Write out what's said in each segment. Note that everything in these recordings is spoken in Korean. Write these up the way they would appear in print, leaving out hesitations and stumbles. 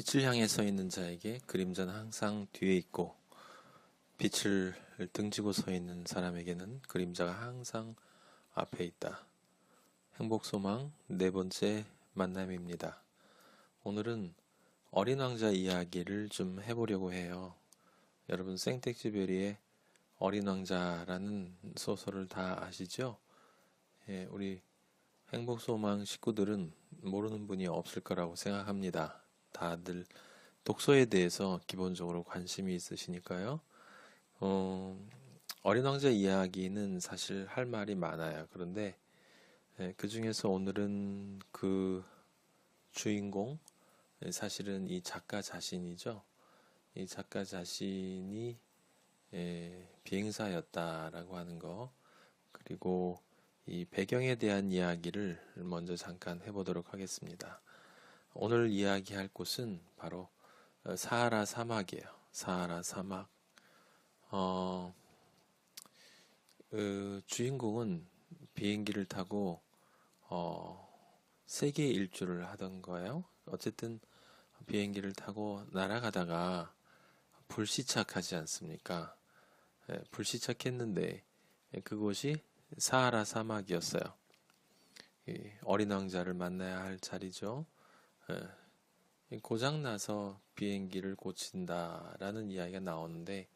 빛을 향해 서 있는 자에게 그림자는 항상 뒤에 있고, 빛을 등지고 서 있는 사람에게는 그림자가 항상 앞에 있다. 행복소망 네 번째 만남입니다. 오늘은 어린 왕자 이야기를 좀 해보려고 해요. 여러분 생텍쥐베리의 어린 왕자라는 소설을 다 아시죠? 예, 우리 행복소망 식구들은 모르는 분이 없을 거라고 생각합니다. 다들 독서에 대해서 기본적으로 관심이 있으시니까요. 어린 왕자 이야기는 사실 할 말이 많아요. 그런데 그 중에서 오늘은 그 주인공, 사실은 이 작가 자신이죠. 이 작가 자신이 비행사였다라고 하는 거, 그리고 이 배경에 대한 이야기를 먼저 잠깐 해보도록 하겠습니다. 오늘 이야기할 곳은 바로 사하라 사막이에요. 사하라 사막. 주인공은 비행기를 타고 세계 일주를 하던 거예요. 어쨌든 비행기를 타고 날아가다가 불시착하지 않습니까? 불시착했는데 그곳이 사하라 사막이었어요. 어린 왕자를 만나야 할 자리죠. 고장나서 비행기를 고친다라는 이야기가 나오는데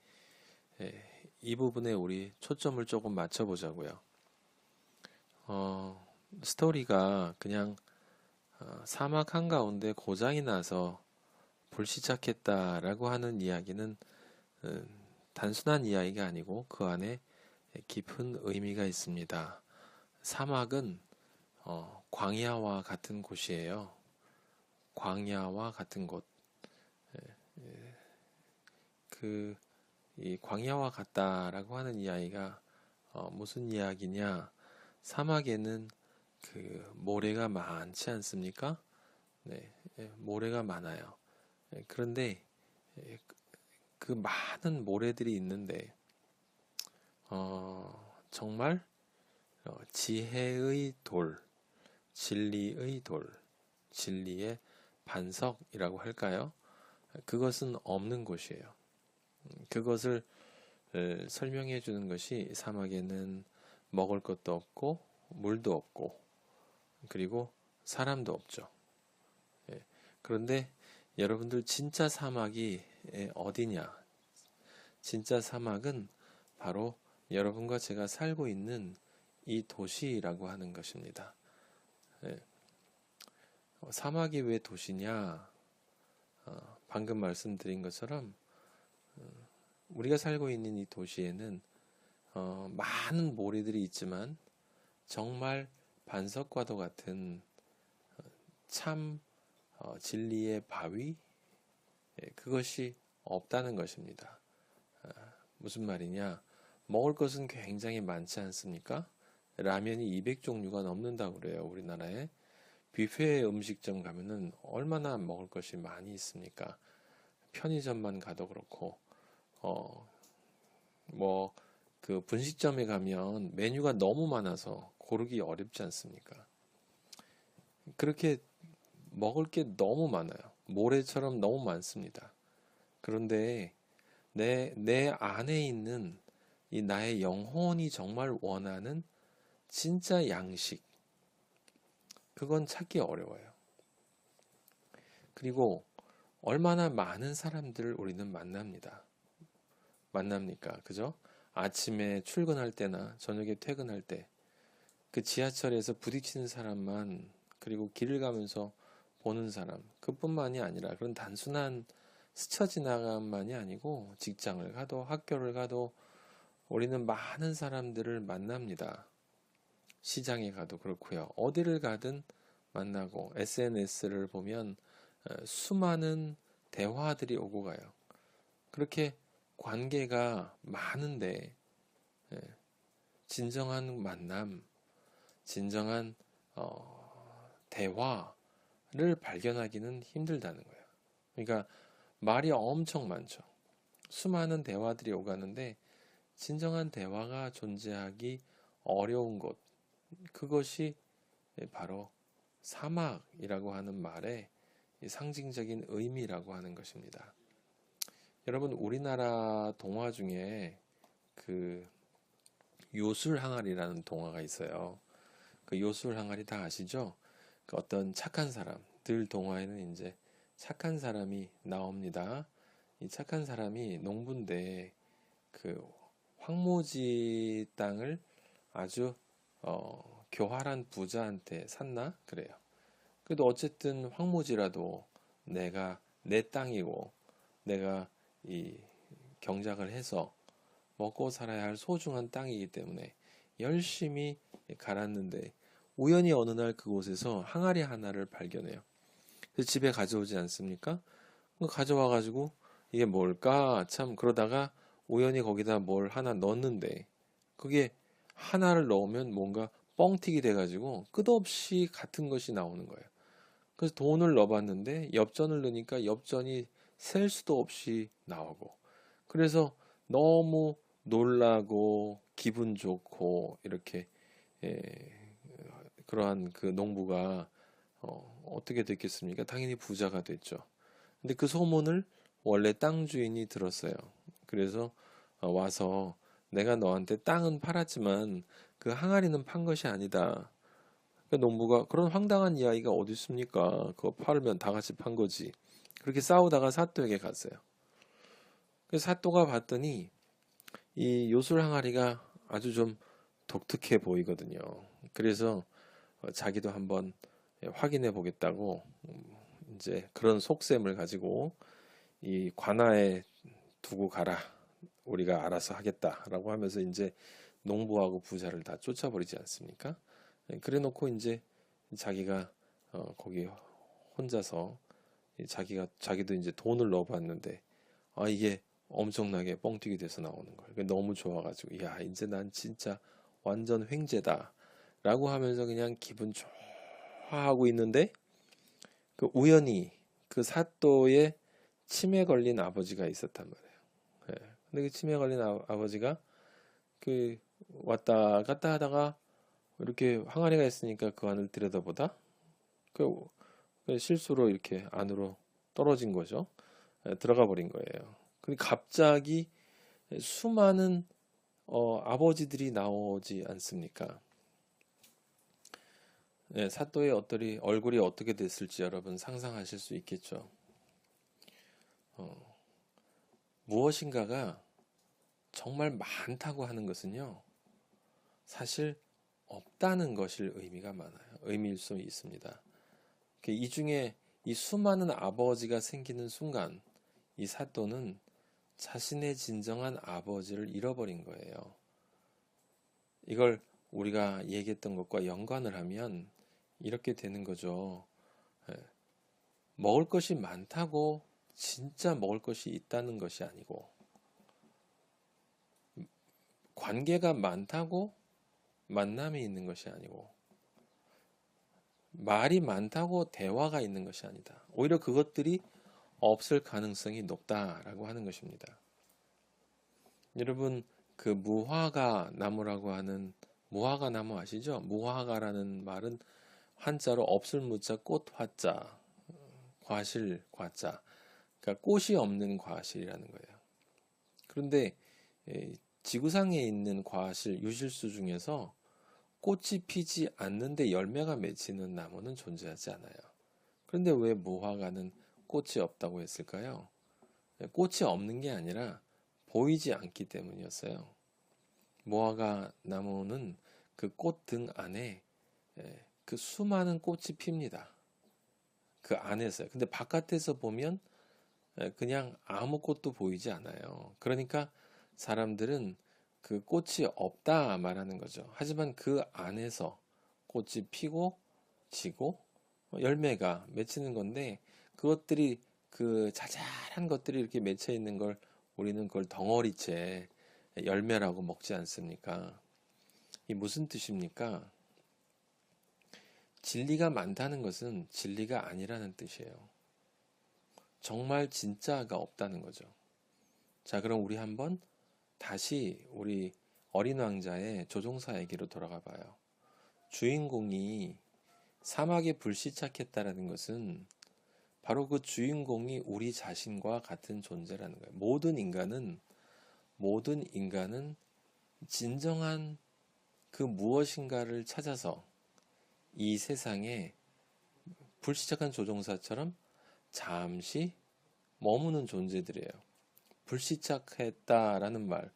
이 부분에 우리 초점을 조금 맞춰보자고요. 스토리가 그냥 사막 한가운데 고장이 나서 불시착했다라고 하는 이야기는 단순한 이야기가 아니고 그 안에 깊은 의미가 있습니다. 사막은 광야와 같은 곳이에요. 광야와 같은 곳. 이 광야와 같다라고 하는 이야기가 무슨 이야기냐? 사막에는 그 모래가 많지 않습니까? 네, 모래가 많아요. 그런데 그 많은 모래들이 있는데 정말 지혜의 돌, 진리의 돌, 진리의 반석이라고 할까요? 그것은 없는 곳이에요. 그것을 설명해 주는 것이 사막에는 먹을 것도 없고 물도 없고 그리고 사람도 없죠. 그런데 여러분들 진짜 사막이 어디냐? 진짜 사막은 바로 여러분과 제가 살고 있는 이 도시라고 하는 것입니다. 사막이 왜 도시냐? 방금 말씀드린 것처럼 우리가 살고 있는 이 도시에는 많은 모래들이 있지만 정말 반석과도 같은 참 진리의 바위, 그것이 없다는 것입니다. 무슨 말이냐? 먹을 것은 굉장히 많지 않습니까? 라면이 200종류가 넘는다고 그래요, 우리나라에. 뷔페 음식점 가면은 얼마나 먹을 것이 많이 있습니까? 편의점만 가도 그렇고, 그 분식점에 가면 메뉴가 너무 많아서 고르기 어렵지 않습니까? 그렇게 먹을 게 너무 많아요. 모래처럼 너무 많습니다. 그런데 내 안에 있는 이 나의 영혼이 정말 원하는 진짜 양식, 그건 찾기 어려워요. 그리고 얼마나 많은 사람들을 우리는 만납니까? 그죠? 아침에 출근할 때나 저녁에 퇴근할 때 그 지하철에서 부딪히는 사람만, 그리고 길을 가면서 보는 사람, 그뿐만이 아니라 그런 단순한 스쳐 지나감만이 아니고 직장을 가도 학교를 가도 우리는 많은 사람들을 만납니다. 시장에 가도 그렇고요. 어디를 가든 만나고 SNS를 보면 수많은 대화들이 오고 가요. 그렇게 관계가 많은데 진정한 만남, 진정한 대화를 발견하기는 힘들다는 거예요. 그러니까 말이 엄청 많죠. 수많은 대화들이 오가는데 진정한 대화가 존재하기 어려운 곳, 그것이 바로 사막이라고 하는 말의 이 상징적인 의미라고 하는 것입니다. 여러분, 우리나라 동화 중에 그 요술항아리라는 동화가 있어요. 그 요술항아리 다 아시죠? 그 어떤 착한 사람, 늘 동화에는 이제 착한 사람이 나옵니다. 이 착한 사람이 농부인데 그 황무지 땅을 아주 교활한 부자한테 샀나? 그래요. 그래도 어쨌든 황무지라도 내가 내 땅이고 내가 이 경작을 해서 먹고 살아야 할 소중한 땅이기 때문에 열심히 갈았는데 우연히 어느 날 그곳에서 항아리 하나를 발견해요. 그래서 집에 가져오지 않습니까? 가져와 가지고 이게 뭘까? 참 그러다가 우연히 거기다 뭘 하나 넣었는데 그게 하나를 넣으면 뭔가 뻥튀기 돼가지고 끝없이 같은 것이 나오는 거예요. 그래서 돈을 넣어봤는데 엽전을 넣으니까 엽전이 셀 수도 없이 나오고 그래서 너무 놀라고 기분 좋고 이렇게 예, 그러한 그 농부가 어떻게 됐겠습니까? 당연히 부자가 됐죠. 근데 그 소문을 원래 땅 주인이 들었어요. 그래서 와서 내가 너한테 땅은 팔았지만 그 항아리는 판 것이 아니다. 그 농부가 그런 황당한 이야기가 어디 있습니까? 그거 팔면 다 같이 판 거지. 그렇게 싸우다가 사또에게 갔어요. 그 사또가 봤더니 이 요술 항아리가 아주 좀 독특해 보이거든요. 그래서 자기도 한번 확인해 보겠다고 이제 그런 속셈을 가지고 이 관아에 두고 가라. 우리가 알아서 하겠다라고 하면서 이제 농부하고 부자를 다 쫓아버리지 않습니까? 그래 놓고 이제 자기가 거기 혼자서 자기도 이제 돈을 넣어봤는데 이게 엄청나게 뻥튀기 돼서 나오는 거예요. 너무 좋아가지고 야 이제 난 진짜 완전 횡재다라고 하면서 그냥 기분 좋아하고 있는데 그 우연히 그 사또의 치매 걸린 아버지가 있었단 말이에요. 예. 근데 그 치매 걸린 아버지가 그 왔다 갔다 하다가 이렇게 항아리가 있으니까 그 안을 들여다보다 그 실수로 이렇게 안으로 떨어진 거죠. 들어가 버린 거예요. 근데 갑자기 수많은 아버지들이 나오지 않습니까? 사또의 얼굴이 어떻게 됐을지 여러분 상상하실 수 있겠죠. 무엇인가가 정말 많다고 하는 것은요, 사실 없다는 것일 의미가 많아요. 의미일 수 있습니다. 이 중에 이 수많은 아버지가 생기는 순간, 이 사또는 자신의 진정한 아버지를 잃어버린 거예요. 이걸 우리가 얘기했던 것과 연관을 하면 이렇게 되는 거죠. 먹을 것이 많다고 진짜 먹을 것이 있다는 것이 아니고, 관계가 많다고 만남이 있는 것이 아니고, 말이 많다고 대화가 있는 것이 아니다. 오히려 그것들이 없을 가능성이 높다라고 하는 것입니다. 여러분, 그 무화과 나무라고 하는 무화과 나무 아시죠? 무화과라는 말은 한자로 없을 무자 꽃 화자, 과실 과자. 그러니까 꽃이 없는 과실이라는 거예요. 그런데 지구상에 있는 과실, 유실수 중에서 꽃이 피지 않는데 열매가 맺히는 나무는 존재하지 않아요. 그런데 왜 무화과는 꽃이 없다고 했을까요? 꽃이 없는 게 아니라 보이지 않기 때문이었어요. 무화과 나무는 그 꽃 등 안에 그 수많은 꽃이 핍니다. 그 안에서요. 근데 바깥에서 보면 그냥 아무 꽃도 보이지 않아요. 그러니까 사람들은 그 꽃이 없다 말하는 거죠. 하지만 그 안에서 꽃이 피고 지고 열매가 맺히는 건데 그것들이 그 자잘한 것들이 이렇게 맺혀 있는 걸 우리는 그걸 덩어리째 열매라고 먹지 않습니까? 이 무슨 뜻입니까? 진리가 많다는 것은 진리가 아니라는 뜻이에요. 정말 진짜가 없다는 거죠. 자, 그럼 우리 한번 다시 우리 어린 왕자의 조종사 얘기로 돌아가 봐요. 주인공이 사막에 불시착했다라는 것은 바로 그 주인공이 우리 자신과 같은 존재라는 거예요. 모든 인간은 진정한 그 무엇인가를 찾아서 이 세상에 불시착한 조종사처럼 잠시 머무는 존재들이에요. 불시착했다라는 말,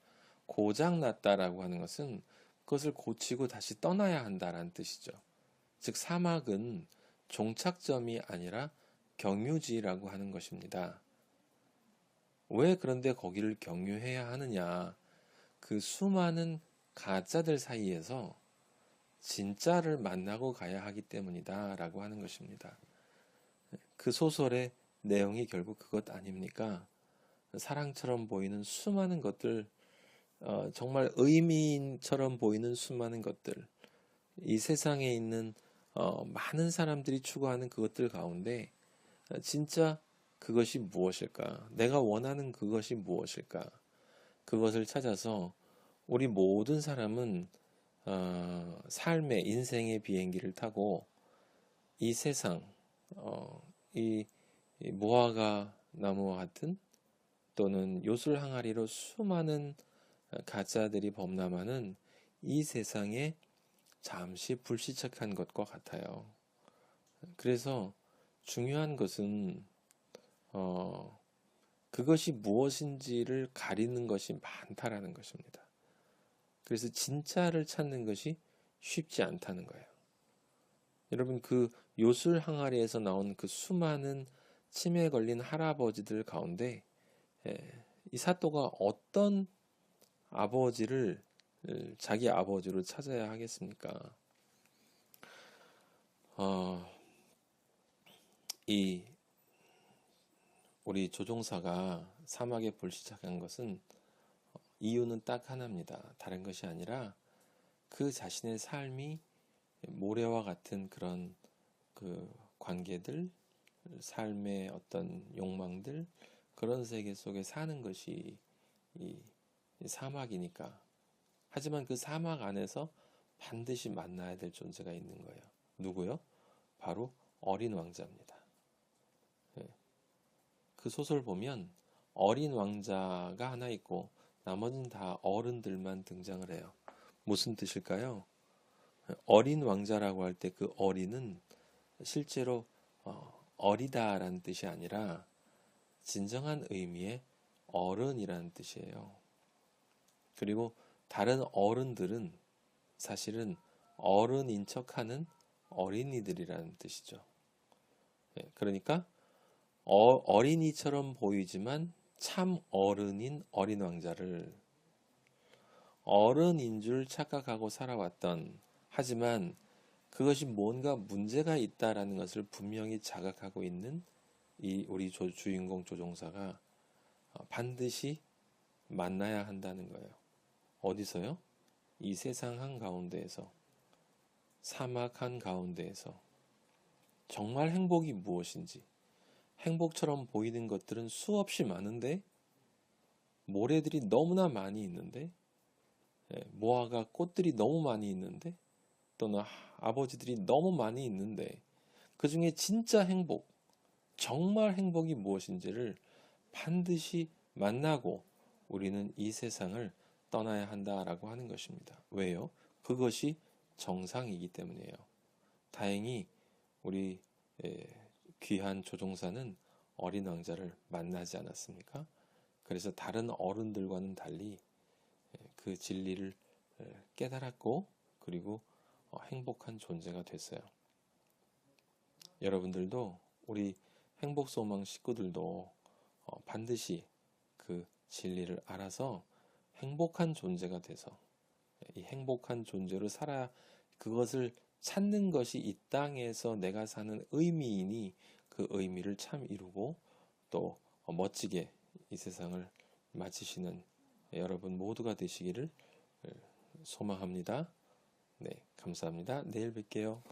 고장났다라고 하는 것은 그것을 고치고 다시 떠나야 한다라는 뜻이죠. 즉, 사막은 종착점이 아니라 경유지라고 하는 것입니다. 왜 그런데 거기를 경유해야 하느냐? 그 수많은 가짜들 사이에서 진짜를 만나고 가야 하기 때문이다라고 하는 것입니다. 그 소설의 내용이 결국 그것 아닙니까? 사랑처럼 보이는 수많은 것들, 정말 의미처럼 보이는 수많은 것들, 이 세상에 있는 많은 사람들이 추구하는 그것들 가운데 진짜 그것이 무엇일까? 내가 원하는 그것이 무엇일까? 그것을 찾아서 우리 모든 사람은 삶의 인생의 비행기를 타고 이 세상, 이 무화과 나무와 같은 또는 요술 항아리로 수많은 가짜들이 범람하는 이 세상에 잠시 불시착한 것과 같아요. 그래서 중요한 것은 그것이 무엇인지를 가리는 것이 많다라는 것입니다. 그래서 진짜를 찾는 것이 쉽지 않다는 거예요. 여러분, 그 요술 항아리에서 나온 그 수많은 치매에 걸린 할아버지들 가운데 이 사또가 어떤 아버지를 자기 아버지로 찾아야 하겠습니까? 이 우리 조종사가 사막에 불시착한 것은 이유는 딱 하나입니다. 다른 것이 아니라 그 자신의 삶이 모래와 같은 그런 그 관계들, 삶의 어떤 욕망들, 그런 세계 속에 사는 것이 이 사막이니까. 하지만 그 사막 안에서 반드시 만나야 될 존재가 있는 거예요. 누구요? 바로 어린 왕자입니다. 그 소설 보면 어린 왕자가 하나 있고 나머지는 다 어른들만 등장을 해요. 무슨 뜻일까요? 어린 왕자라고 할 때 그 어린은 실제로 어리다라는 뜻이 아니라 진정한 의미의 어른이라는 뜻이에요. 그리고 다른 어른들은 사실은 어른인 척하는 어린이들이라는 뜻이죠. 그러니까 어린이처럼 보이지만 참 어른인 어린 왕자를 어른인 줄 착각하고 살아왔던, 하지만 그것이 뭔가 문제가 있다라는 것을 분명히 자각하고 있는 이 우리 주인공 조종사가 반드시 만나야 한다는 거예요. 어디서요? 이 세상 한가운데에서, 사막 한가운데에서. 정말 행복이 무엇인지, 행복처럼 보이는 것들은 수없이 많은데, 모래들이 너무나 많이 있는데, 무화과 꽃들이 너무 많이 있는데, 또는 아버지들이 너무 많이 있는데, 그 중에 진짜 행복, 정말 행복이 무엇인지를 반드시 만나고 우리는 이 세상을 떠나야 한다라고 하는 것입니다. 왜요? 그것이 정상이기 때문이에요. 다행히 우리 귀한 조종사는 어린 왕자를 만나지 않았습니까? 그래서 다른 어른들과는 달리 그 진리를 깨달았고, 그리고 행복한 존재가 됐어요. 여러분들도, 우리 행복소망 식구들도 반드시 그 진리를 알아서 행복한 존재가 돼서 이 행복한 존재로 살아야, 그것을 찾는 것이 이 땅에서 내가 사는 의미이니 그 의미를 참 이루고 또 멋지게 이 세상을 마치시는 여러분 모두가 되시기를 소망합니다. 네, 감사합니다. 내일 뵐게요.